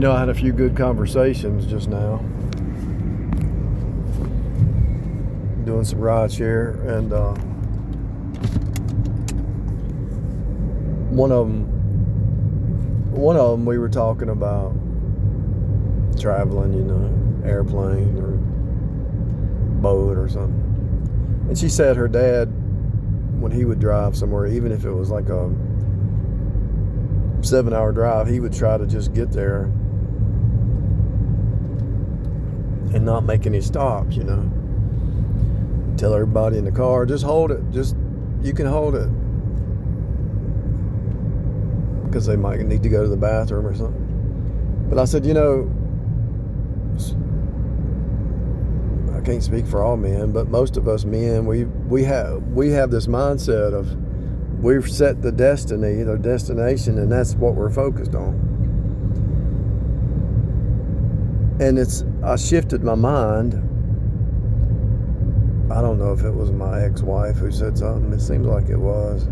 I had a few good conversations just now. Doing some ride share, and one of them we were talking about traveling, airplane or boat or something. And she said her dad, when he would drive somewhere, even if it was like a 7-hour drive, he would try to just get there and not make any stops, Tell everybody in the car, just hold it. You can hold it. Because they might need to go to the bathroom or something. But I said, I can't speak for all men, but most of us men, we have this mindset of we've set the destiny, the destination, and that's what we're focused on. And I shifted my mind. I don't know if it was my ex-wife who said something. It seems like it was.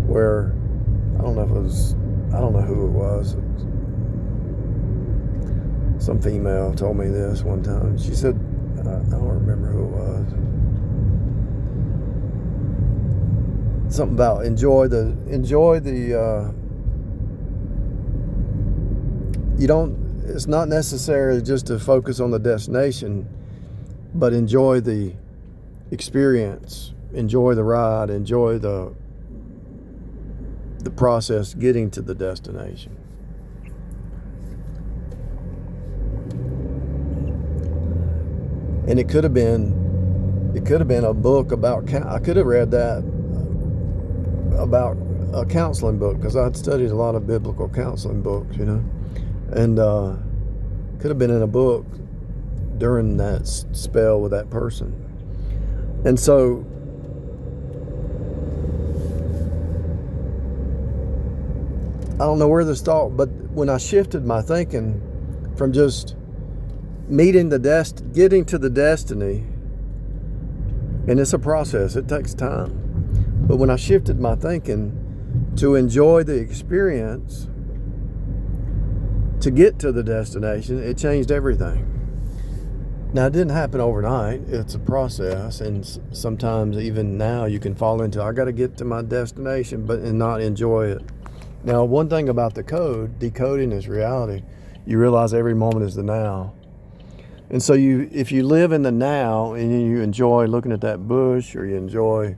Where, I don't know who it was. Some female told me this one time. She said, I don't remember who it was. Something about enjoy the it's not necessary just to focus on the destination, but enjoy the experience, enjoy the ride, enjoy the process getting to the destination. And it could have been a book about, I could have read that about a counseling book, because I'd studied a lot of biblical counseling books, and could have been in a book during that spell with that person. And so I don't know where this thought, but when I shifted my thinking from just getting to the destiny, and it's a process, it takes time. But when I shifted my thinking to enjoy the experience to get to the destination, it changed everything. Now, it didn't happen overnight. It's a process, and sometimes even now you can fall into, I got to get to my destination, and not enjoy it. Now, one thing about the decoding is reality. You realize every moment is the now. And so if you live in the now and you enjoy looking at that bush, or you enjoy,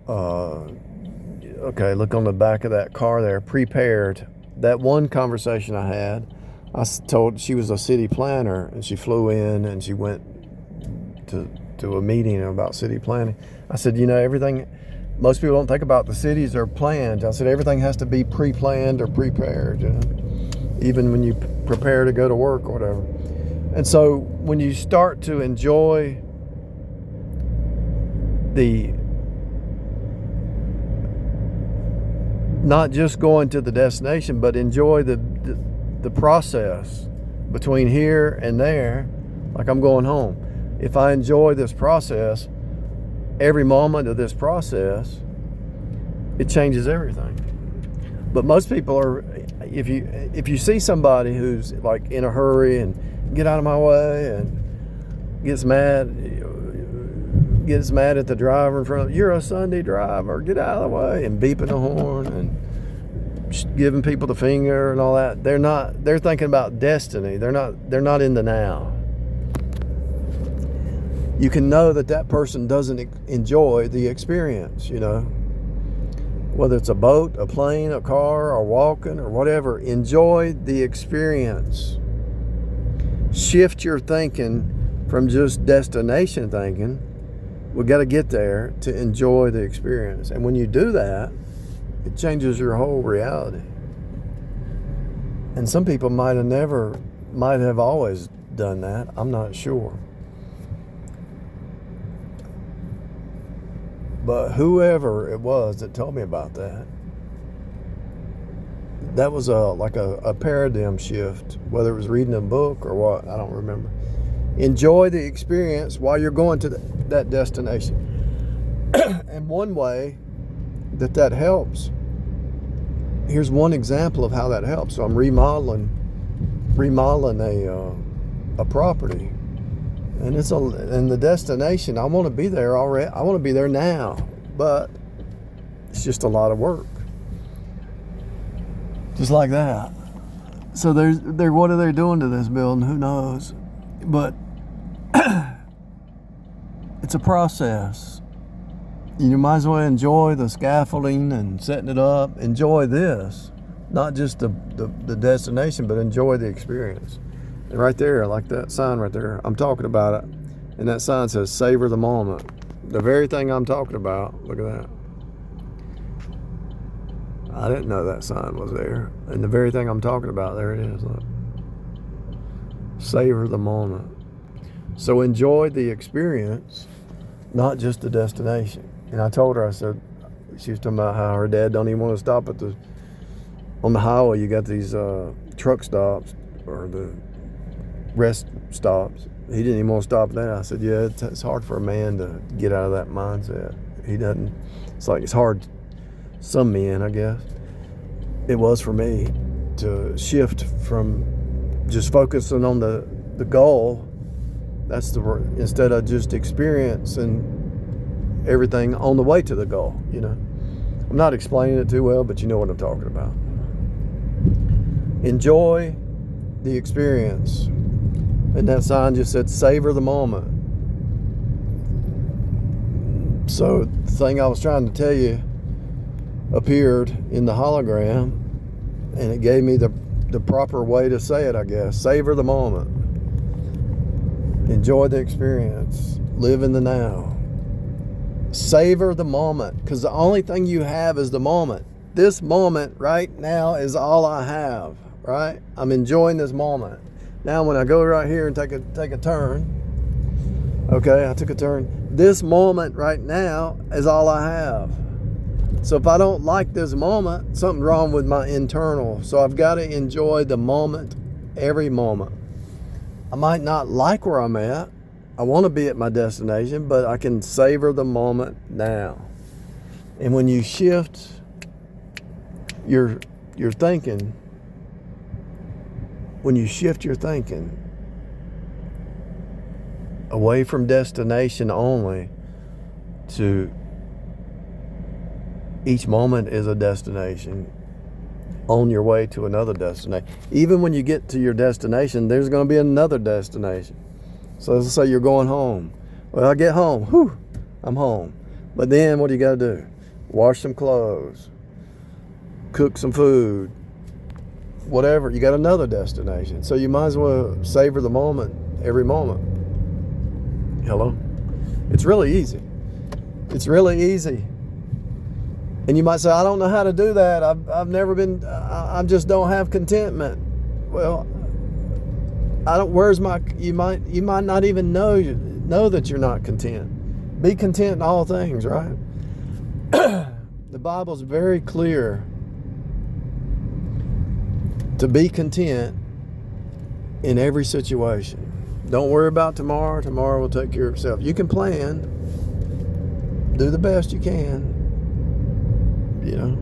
look on the back of that car there, prepared. That one conversation I had, I told, she was a city planner, and she flew in and she went to a meeting about city planning. I said, everything, most people don't think about the cities are planned. I said, everything has to be pre-planned or prepared, even when you prepare to go to work or whatever. And so when you start to enjoy not just going to the destination, but enjoy the process between here and there, like I'm going home. If I enjoy this process, every moment of this process, it changes everything. But most people are, if you see somebody who's like in a hurry and get out of my way and gets mad at the driver in front of, you're a Sunday driver, get out of the way, and beeping the horn and giving people the finger and all that. They're thinking about destiny. They're not in the now. You can know that person doesn't enjoy the experience, whether it's a boat, a plane, a car, or walking or whatever. Enjoy the experience. Shift your thinking from just destination thinking, we got to get there, to enjoy the experience. And when you do that, it changes your whole reality. And some people might have always done that. I'm not sure. But whoever it was that told me about that was a paradigm shift, whether it was reading a book or what, I don't remember. Enjoy the experience while you're going to that destination. And one way that helps, here's one example of how that helps. So I'm remodeling remodeling a property, and and the destination. I want to be there already. I want to be there now, but it's just a lot of work. Just like that. So they're what are they doing to this building? Who knows? But it's a process. You might as well enjoy the scaffolding and setting it up. Enjoy this, not just the destination, but enjoy the experience. And right there, like that sign right there, I'm talking about it. And that sign says, savor the moment. The very thing I'm talking about. Look at that. I didn't know that sign was there. And the very thing I'm talking about, there it is. Look. Savor the moment. So enjoy the experience, not just the destination. And I told her, I said, she was talking about how her dad don't even want to stop on the highway. You got these truck stops or the rest stops. He didn't even want to stop there. I said, yeah, it's hard for a man to get out of that mindset. He doesn't. It's like it's hard. Some men, I guess. It was for me to shift from just focusing on the goal. That's instead of just experiencing everything on the way to the goal, you know. I'm not explaining it too well, but you know what I'm talking about. Enjoy the experience. And that sign just said, savor the moment. So the thing I was trying to tell you appeared in the hologram, and it gave me the proper way to say it, I guess. Savor the moment. Enjoy the experience. Live in the now. Savor the moment, because the only thing you have is the moment. This moment right now is all I have, right? I'm enjoying this moment. Now when I go right here and take a turn, okay, I took a turn. This moment right now is all I have. So if I don't like this moment, something's wrong with my internal. So I've got to enjoy the moment, every moment. I might not like where I'm at. I want to be at my destination, but I can savor the moment now. And when you shift your thinking, away from destination only to each moment is a destination on your way to another destination. Even when you get to your destination, there's going to be another destination. So let's say you're going home. Well, I get home. Whew, I'm home. But then what do you got to do? Wash some clothes. Cook some food. Whatever. You got another destination. So you might as well savor the moment, every moment. Hello? It's really easy. It's really easy. And you might say, I don't know how to do that. I've never been, I just don't have contentment. Well, you might not even know that you're not content. Be content in all things, right? The Bible's very clear to be content in every situation. Don't worry about tomorrow. Tomorrow will take care of itself. You can plan. Do the best you can. You know.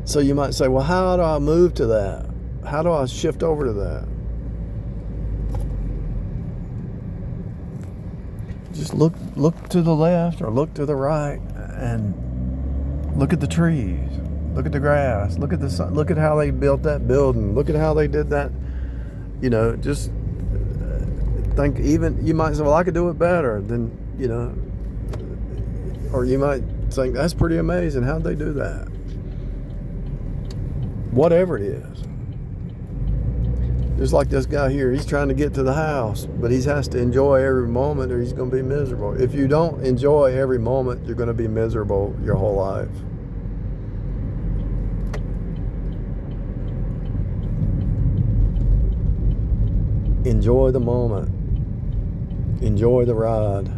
So you might say, well, how do I move to that? How do I shift over to that? Just look to the left or look to the right and look at the trees. Look at the grass. Look at the sun. Look at how they built that building. Look at how they did that. You know, just think. Even you might say, well, I could do it better than, you know. Or you might think, that's pretty amazing. How'd they do that? Whatever it is. Just like this guy here, he's trying to get to the house, but he has to enjoy every moment or he's going to be miserable. If you don't enjoy every moment, you're going to be miserable your whole life. Enjoy the moment. Enjoy the ride.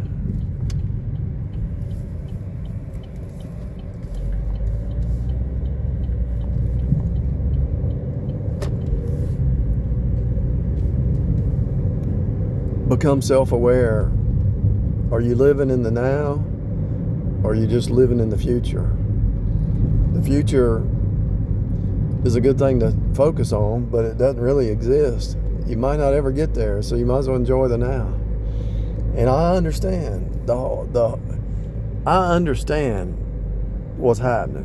Become self-aware. Are you living in the now, or are you just living in the future? The future is a good thing to focus on, but it doesn't really exist. You might not ever get there, so you might as well enjoy the now. And I understand I understand what's happening,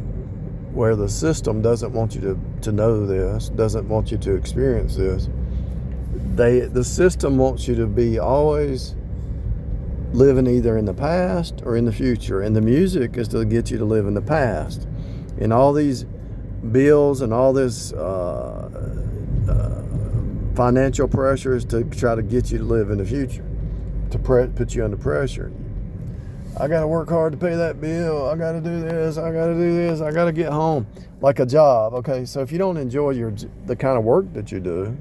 where the system doesn't want you to know this, doesn't want you to experience this. The system wants you to be always living either in the past or in the future, and the music is to get you to live in the past. And all these bills and all this financial pressures to try to get you to live in the future, to put you under pressure. I got to work hard to pay that bill. I got to do this. I got to do this. I got to get home. Like a job. Okay, so if you don't enjoy the kind of work that you do,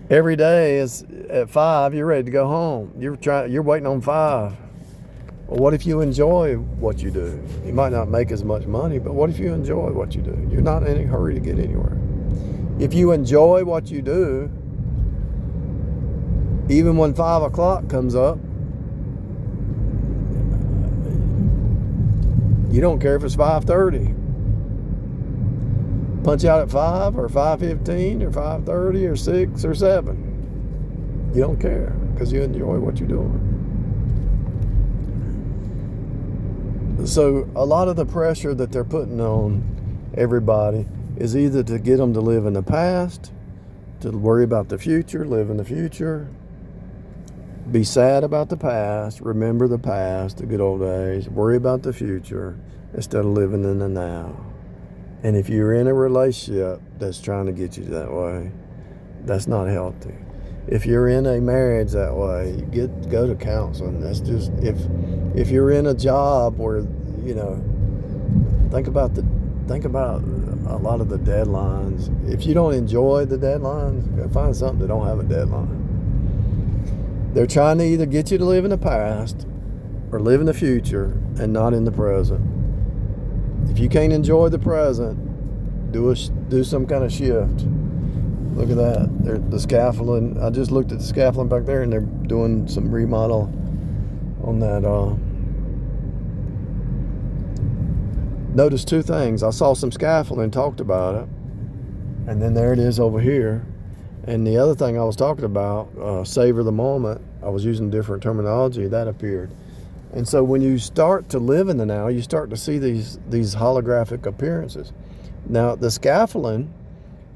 every day is at 5, you're ready to go home. You're waiting on 5. Well, what if you enjoy what you do? You might not make as much money, but what if you enjoy what you do? You're not in a hurry to get anywhere. If you enjoy what you do, even when 5 o'clock comes up, you don't care if it's 5:30. Punch out at 5 or 5:15 or 5:30 or 6 or 7. You don't care because you enjoy what you're doing. So a lot of the pressure that they're putting on everybody is either to get them to live in the past, to worry about the future, live in the future, be sad about the past, remember the past, the good old days, worry about the future instead of living in the now. And if you're in a relationship that's trying to get you that way, that's not healthy. If you're in a marriage that way, go to counseling. That's just, if you're in a job where, think about a lot of the deadlines. If you don't enjoy the deadlines, go find something that don't have a deadline. They're trying to either get you to live in the past or live in the future and not in the present. If you can't enjoy the present, do some kind of shift. Look at that. The scaffolding. I just looked at the scaffolding back there, and they're doing some remodel on that. Noticed 2 things. I saw some scaffolding, talked about it, and then there it is over here. And the other thing I was talking about, Savor the Moment, I was using different terminology, that appeared. And so when you start to live in the now, you start to see these holographic appearances. Now, the scaffolding,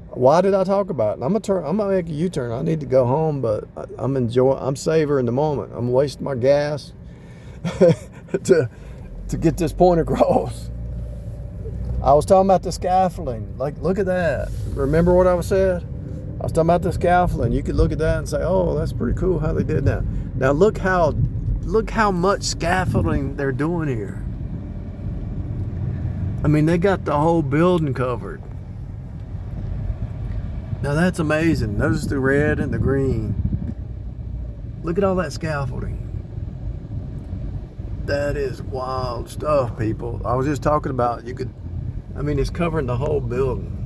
why did I talk about it? I'm gonna make a U-turn. I need to go home, but I'm savoring the moment. I'm wasting my gas to get this point across. I was talking about the scaffolding. Like, look at that. Remember what I said? I was talking about the scaffolding. You could look at that and say, oh, that's pretty cool how they did that. Now look how much scaffolding they're doing here. I mean, they got the whole building covered. Now that's amazing. Notice the red and the green. Look at all that scaffolding. That is wild stuff, people. I was just talking about, it's covering the whole building.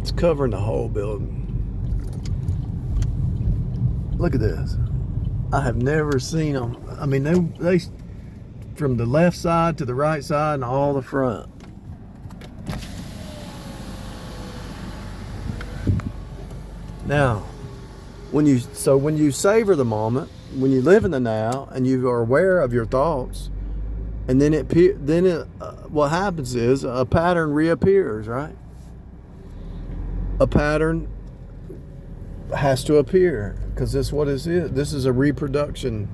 It's covering the whole building. Look at this. I have never seen them. I mean, they from the left side to the right side and all the front. Now, when you savor the moment, when you live in the now and you are aware of your thoughts, and then what happens is a pattern reappears, right? A pattern has to appear because this is what it is. This is a reproduction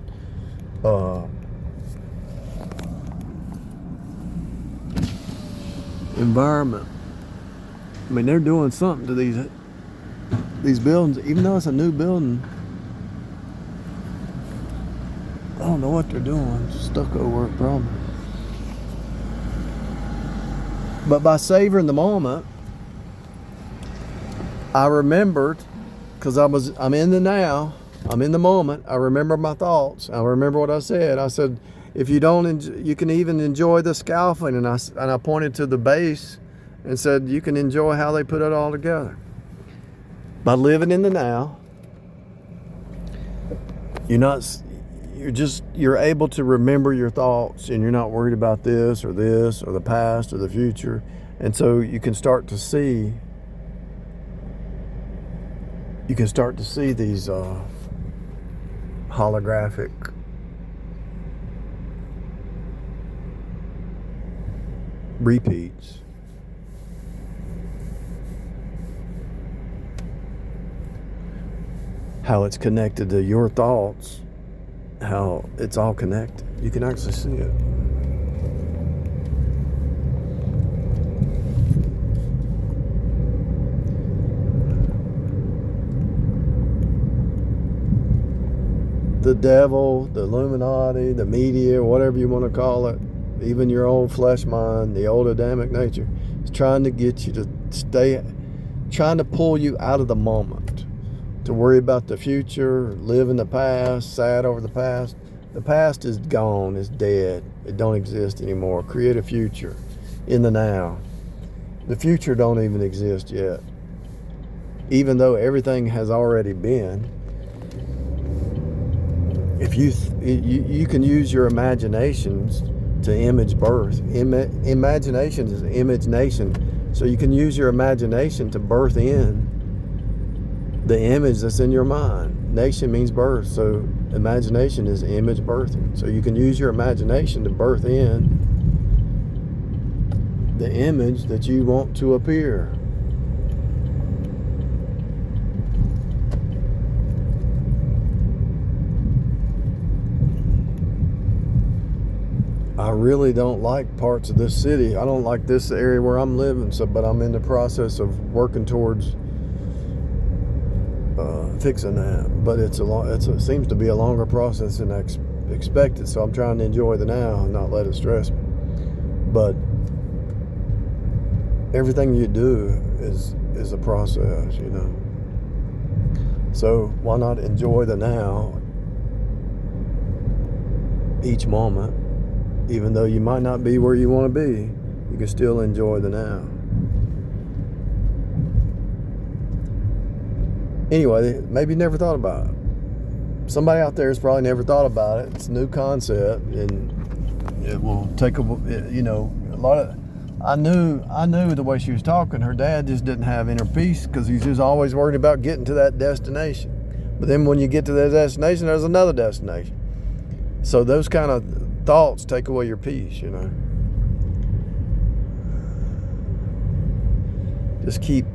environment. I mean, they're doing something to these buildings, even though it's a new building. I don't know what they're doing. Stucco work, probably. But by savoring the moment, I remembered, because I'm in the now, I'm in the moment. I remember my thoughts. I remember what I said. I said, if you don't, you can even enjoy the scaffolding. And I pointed to the base and said, you can enjoy how they put it all together. By living in the now, you're you're able to remember your thoughts, and you're not worried about this or the past or the future. And so you can start to see these holographic repeats. How it's connected to your thoughts, how it's all connected. You can actually see it. The devil, the Illuminati, the media, whatever you want to call it, even your old flesh mind, the old Adamic nature, is trying to get you to trying to pull you out of the moment, to worry about the future, live in the past, sad over the past. The past is gone, it's dead, it don't exist anymore. Create a future in the now. The future don't even exist yet. Even though everything has already been, if you can use your imaginations to image birth. Imagination is image nation. So you can use your imagination to birth in the image that's in your mind. Nation means birth, so imagination is image birthing. So you can use your imagination to birth in the image that you want to appear. I really don't like parts of this city. I don't like this area where I'm living, but I'm in the process of working towards fixing that. But it seems to be a longer process than I expected. So I'm trying to enjoy the now and not let it stress me. But everything you do is a process, you know. So why not enjoy the now, each moment? Even though you might not be where you want to be, you can still enjoy the now. Anyway, maybe you never thought about it. Somebody out there has probably never thought about it. It's a new concept, and it will take a lot of. I knew the way she was talking. Her dad just didn't have inner peace because he's just always worried about getting to that destination. But then when you get to that destination, there's another destination. So those kind of thoughts take away your peace, you know. Just keep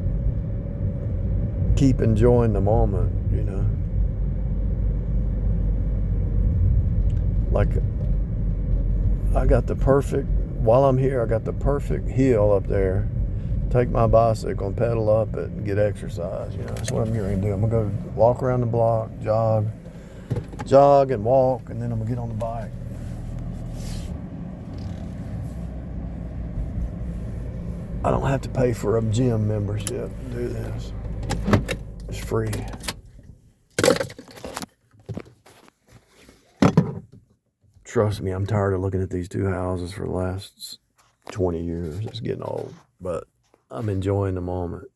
enjoying the moment, you know. Like while I'm here, I got the perfect hill up there. Take my bicycle and pedal up it and get exercise, you know. That's what I'm going to do. I'm going to go walk around the block, jog and walk, and then I'm going to get on the bike. I don't have to pay for a gym membership to do this. It's free. Trust me, I'm tired of looking at these two houses for the last 20 years. It's getting old, but I'm enjoying the moment.